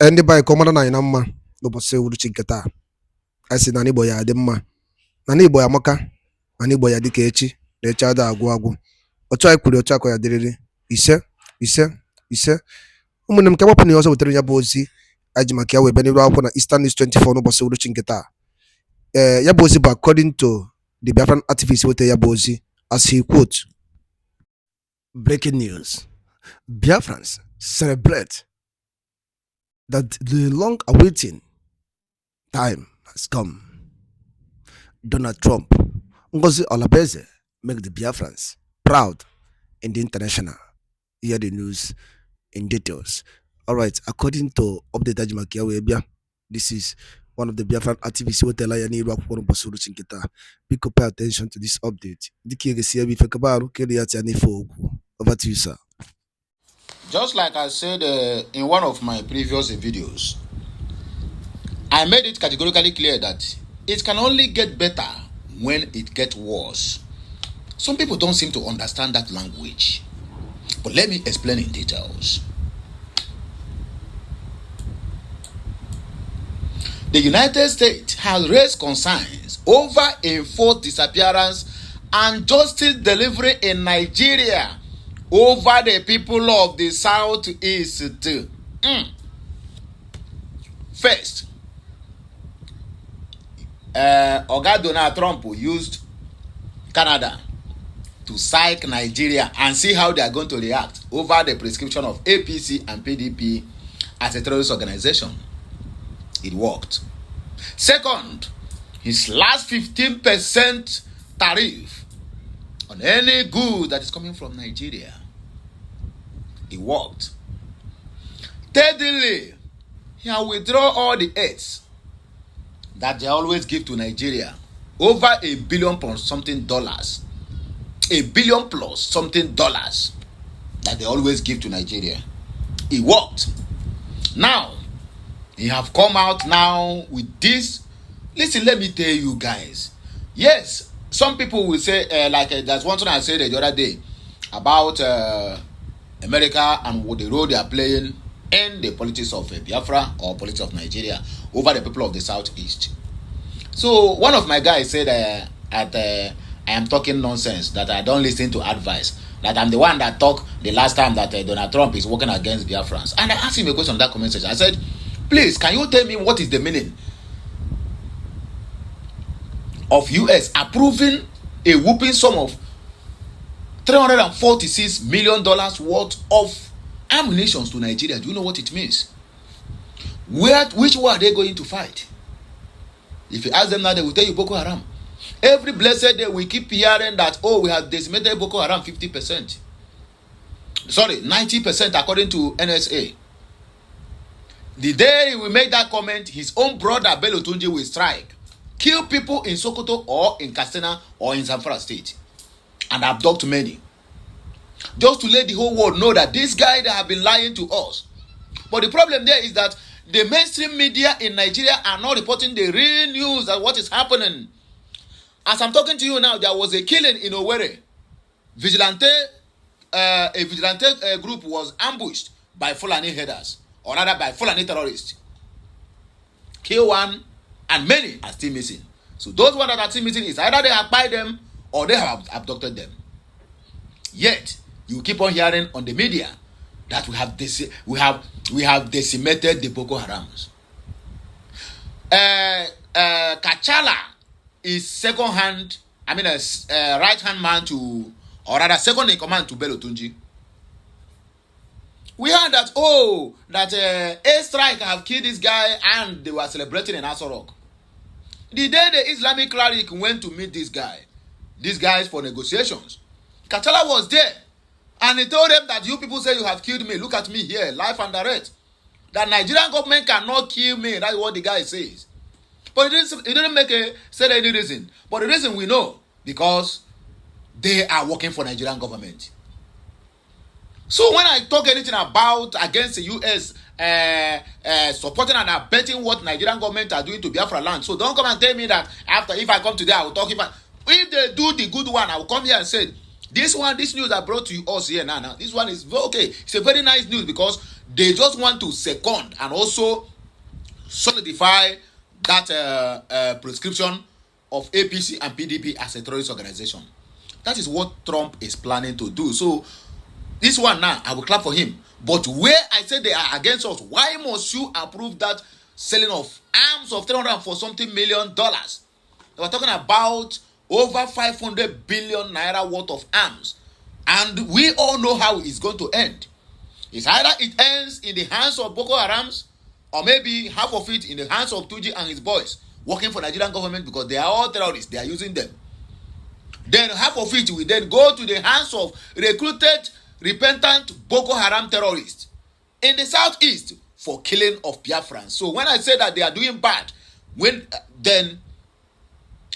ndị be anyị ka ọ mara na anyị na mma n'ụbọchị uhuruchi nke taa. Anyị sị na n'Igbo ya adị mma, na n'Igbo ya amaka, na n'Igbo ya dịka echi na echi ada agwụ agwụ. Otu anyị kwuru otu akọ ya dịrịrị. Ise ise ise. Ụmụnne m, ka gbapụ na ihe ọzọ wetara ya bụ ozi anyị ji maka ya wee bịa n'iru akwụkwọ na Eastern News 24 n'ụbọchị uhuruchi nke taa. Ya bụ ozi bụ according to the Biafran activist wetara ya bụ ozi, as he quote: breaking news, Biafrans celebrate that the long-awaited time has come. Donald Trump, Ngozi Orabueze, make the Biafrans proud in the international. Hear the news in details. All right, according to update Ajimakia Webia, this is one of the Biafran activists who tell you need to pay attention to this update. Over to you, sir. Just like I said in one of my previous videos, I made it categorically clear that it can only get better when it gets worse. Some people don't seem to understand that language, but let me explain in details. The United States has raised concerns over enforced disappearance and justice delivery in Nigeria over the people of the Southeast. First, Oga Donald Trump used Canada to psych Nigeria and see how they are going to react over the prescription of APC and PDP as a terrorist organization. It worked. Second, his last 15% tariff on any good that is coming from Nigeria. It worked. Thirdly, he will withdraw all the aids that they always give to Nigeria, over $1 billion plus something dollars. $1 billion plus something dollars that they always give to Nigeria. It worked. Now, he have come out now with this. Listen, let me tell you guys. Yes, some people will say, that's one thing I said the other day about America and what the role they are playing in the politics of Biafra or politics of Nigeria over the people of the Southeast. So one of my guys said I am talking nonsense, that I don't listen to advice, that I'm the one that talked the last time that Donald Trump is working against Biafrans. And I asked him a question in that comment section. I said, please, can you tell me what is the meaning of US approving a whooping sum of $346 million worth of ammunition to Nigeria? Do you know what it means? Which war are they going to fight? If you ask them now, they will tell you Boko Haram. Every blessed day we keep hearing that, oh, we have decimated Boko Haram 50%. Sorry, 90% according to NSA. The day we made that comment, his own brother Bello Tunji will strike, kill people in Sokoto or in Katsina or in Zamfara state, and abduct many, just to let the whole world know that this guy that have been lying to us. But the problem there is that the mainstream media in Nigeria are not reporting the real news of what is happening. As I'm talking to you now, there was a killing in Owerri. A vigilante group was ambushed by Fulani headers, or rather by Fulani terrorists. Kill one, and many are still missing. So those ones that are still missing is either they have by them or they have abducted them. Yet you keep on hearing on the media that we have decimated the Boko Harams. Kachala is right hand man to, or rather second in command to Bello Tunji. We heard that a strike have killed this guy and they were celebrating in Aso Rock. The day the Islamic cleric went to meet these guys for negotiations, Kachala was there, and he told them that you people say you have killed me. Look at me here, life and direct. That Nigerian government cannot kill me. That's what the guy says. But it didn't say any reason. But the reason we know, because they are working for Nigerian government. So when I talk anything about against the US supporting and abetting what Nigerian government are doing to Biafra land, so don't come and tell me that if I come today I will talk about. If they do the good one, I will come here and say this news I brought to us here now. This one is okay. It's a very nice news because They just want to second and also solidify that prescription of APC and PDP as a terrorist organization. That is what Trump is planning to do. So this one now, I will clap for him. But where I say they are against us, why must you approve that selling of arms of $340 million? They were talking about over 500 billion naira worth of arms. And we all know how it's going to end. It's either it ends in the hands of Boko Harams, or maybe half of it in the hands of Tuji and his boys working for Nigerian government, because they are all terrorists. They are using them. Then half of it will then go to the hands of recruited, repentant Boko Haram terrorists in the southeast for killing of Biafrans. So when I say that they are doing bad, when then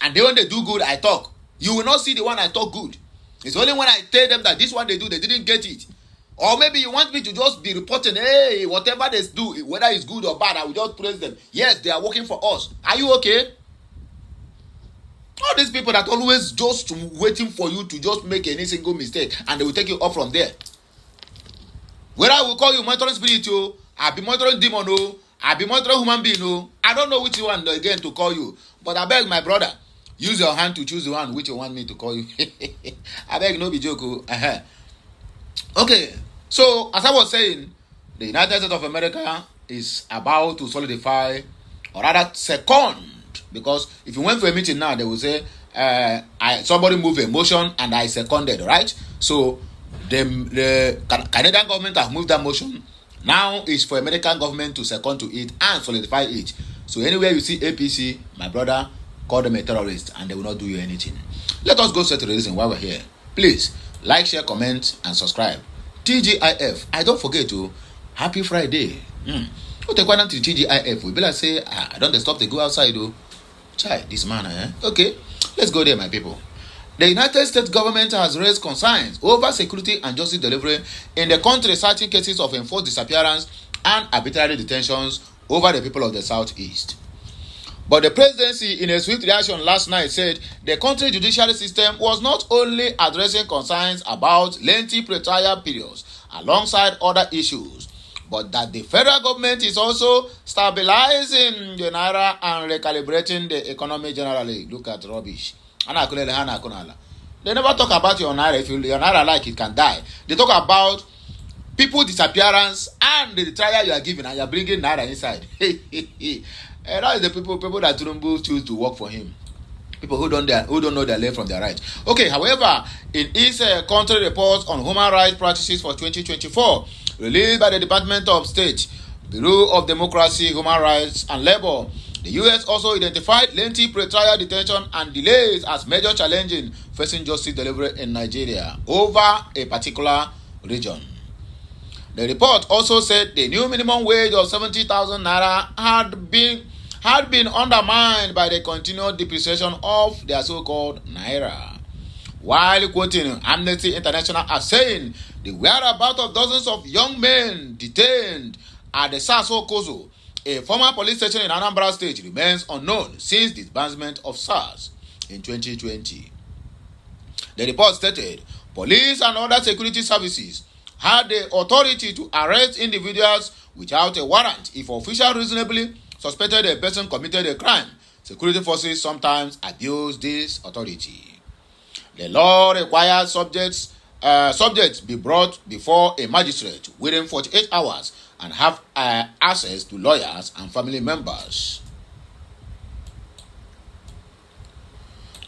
they do good, I talk. You will not see the one I talk good. It's only when I tell them that this one they do, they didn't get it. Or maybe you want me to just be reporting, hey, whatever they do, whether it's good or bad, I will just praise them. Yes, they are working for us. Are you okay? All these people that always just waiting for you to just make any single mistake, and they will take you up from there. Whether I will call you monitoring spirit, I be monitoring demon, I be monitoring human being, I don't know which one again to call you. But I beg my brother, use your hand to choose the one which you want me to call you. I beg, no be joke. Okay, so as I was saying, the United States of America is about to solidify, or rather second, because if you went for a meeting now, they will say, somebody moved a motion and I seconded, right? So the Canadian government have moved that motion. Now it's for American government to second to it and solidify it. So anywhere you see APC, my brother, call them a terrorist and they will not do you anything. Let us go straight to the reason why we're here. Please, like, share, comment, and subscribe. TGIF. I don't forget to happy Friday. What take one to TGIF? We be like say, I don't stop to go outside though. Chai, this man, Okay, let's go there, my people. The United States government has raised concerns over security and justice delivery in the country, citing cases of enforced disappearance and arbitrary detentions over the people of the Southeast. But the presidency, in a swift reaction last night, said the country judiciary system was not only addressing concerns about lengthy pretrial periods alongside other issues, but that the federal government is also stabilizing the naira and recalibrating the economy generally. Look at rubbish. They never talk about your naira. If your naira like it can die. They talk about people disappearance and the trial you are giving, and you are bringing naira inside. And that is the people that Tinubu choose to work for him. People who don't know their left from their right. Okay, however, in its country report on human rights practices for 2024, released by the Department of State, Bureau of Democracy, Human Rights and Labor, the U.S. also identified lengthy pretrial detention and delays as major challenges facing justice delivery in Nigeria over a particular region. The report also said the new minimum wage of 70,000 naira had been undermined by the continued depreciation of their so-called naira. While quoting Amnesty International as saying the whereabouts of dozens of young men detained at the Saso Kozo, a former police station in Anambra State, remains unknown since the disbandment of SARS in 2020. The report stated police and other security services had the authority to arrest individuals without a warrant if officials reasonably suspected a person committed a crime. Security forces sometimes abuse this authority. The law requires subjects be brought before a magistrate within 48 hours and have access to lawyers and family members.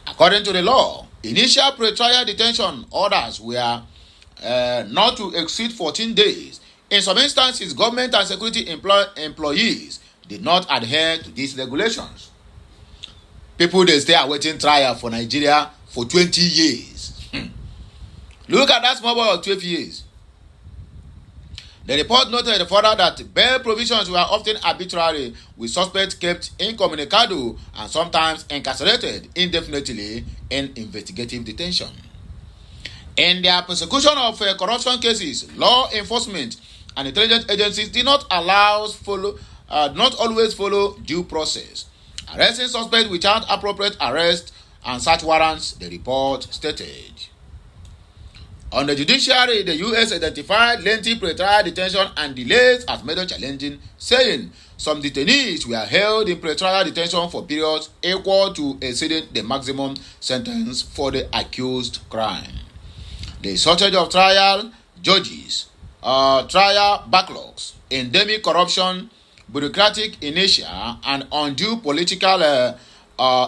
According to the law, initial pretrial detention orders were not to exceed 14 days. In some instances, government and security employees did not adhere to these regulations. People, they stay awaiting trial for Nigeria for 20 years. Look at that small boy of 12 years. The report noted further that bail provisions were often arbitrary, with suspects kept incommunicado and sometimes incarcerated indefinitely in investigative detention. In their persecution of corruption cases, law enforcement and intelligence agencies did not always follow due process, arresting suspects without appropriate arrest and search warrants, the report stated. On the judiciary, the US identified lengthy pretrial detention and delays as major challenging, saying some detainees were held in pretrial detention for periods equal to exceeding the maximum sentence for the accused crime. The shortage of trial judges, trial backlogs, endemic corruption, bureaucratic inertia, and undue political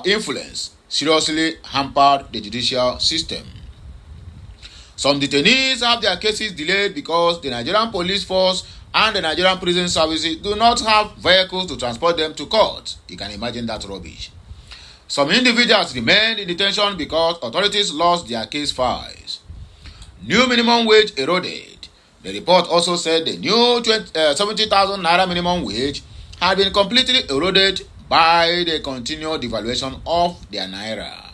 influence seriously hampered the judicial system. Some detainees have their cases delayed because the Nigerian police force and the Nigerian prison services do not have vehicles to transport them to court. You can imagine that rubbish. Some individuals remained in detention because authorities lost their case files. New minimum wage eroded. The report also said the new 70,000 naira minimum wage had been completely eroded by the continued devaluation of their naira.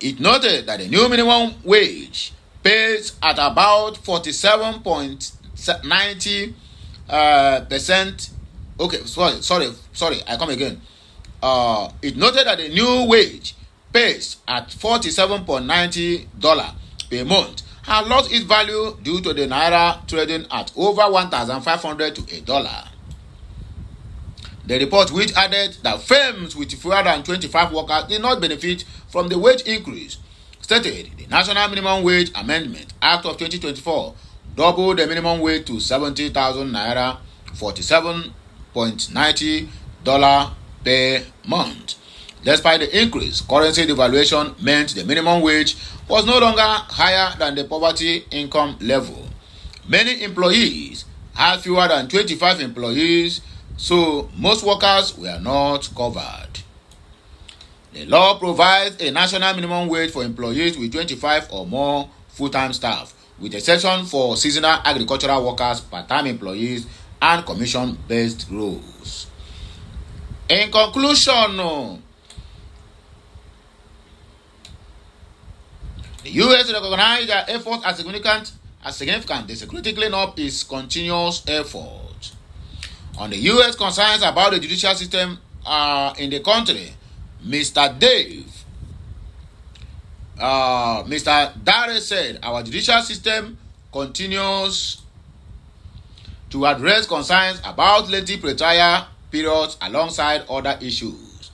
It noted that the new minimum wage pays at about 47.90%. Okay, sorry, I come again. It noted that the new wage pays at $47.90 per month had lost its value due to the naira trading at over 1,500 to $1. The report, which added that firms with fewer than 25 workers did not benefit from the wage increase, stated the National Minimum Wage Amendment Act of 2024 doubled the minimum wage to 70,000 naira, $47.90 per month. Despite the increase, currency devaluation meant the minimum wage was no longer higher than the poverty income level. Many employees had fewer than 25 employees, so most workers were not covered. The law provides a national minimum wage for employees with 25 or more full-time staff, with exception for seasonal agricultural workers, part-time employees, and commission-based roles. In conclusion, the U.S. recognized their efforts as significant. The security cleanup is continuous effort. On the U.S. concerns about the judicial system in the country, Mr. Dare said, our judicial system continues to address concerns about lengthy pretrial periods alongside other issues.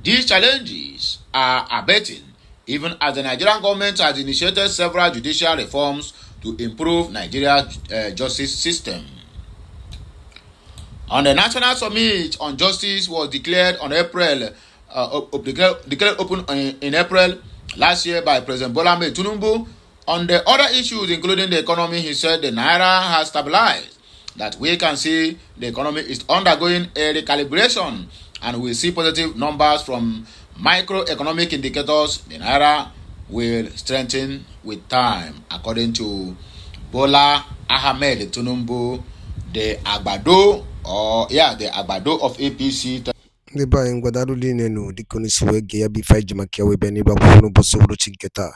These challenges are abating even as the Nigerian government has initiated several judicial reforms to improve Nigeria's justice system. On the National Summit on Justice was declared on declared open in April last year by President Bola Ahmed Tinubu. On the other issues, including the economy, he said the naira has stabilized, that we can see the economy is undergoing a recalibration and we see positive numbers from microeconomic indicators. The naira will strengthen with time, according to Bola Ahmed Tinubu, the Agbado of APC. Ndị be anyị ngwadarụ niile nụ dịka unu si wee gee ya bụ ife anyị ji maka ya wee bịa n'ebe akwụkwọ n'ụbọchị uhuruchi nke taa.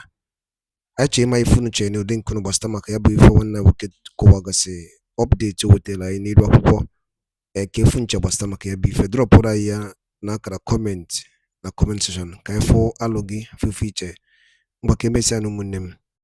Anyị chọrọ ịma ife unu chere n'ụdị nke unu gbasata maka ya bụ ife nwanne nwoke kọwagasị ọpdeti o wetara anyị n'iru akwụkwọ ka efu nche gbasata maka ya bụ ife drọpụrụ anyị ya n'akara kọment na kọment sekshọn ka anyị fụ alụ gị fụfụ iche mgbaka emesịa na ụmụnne m.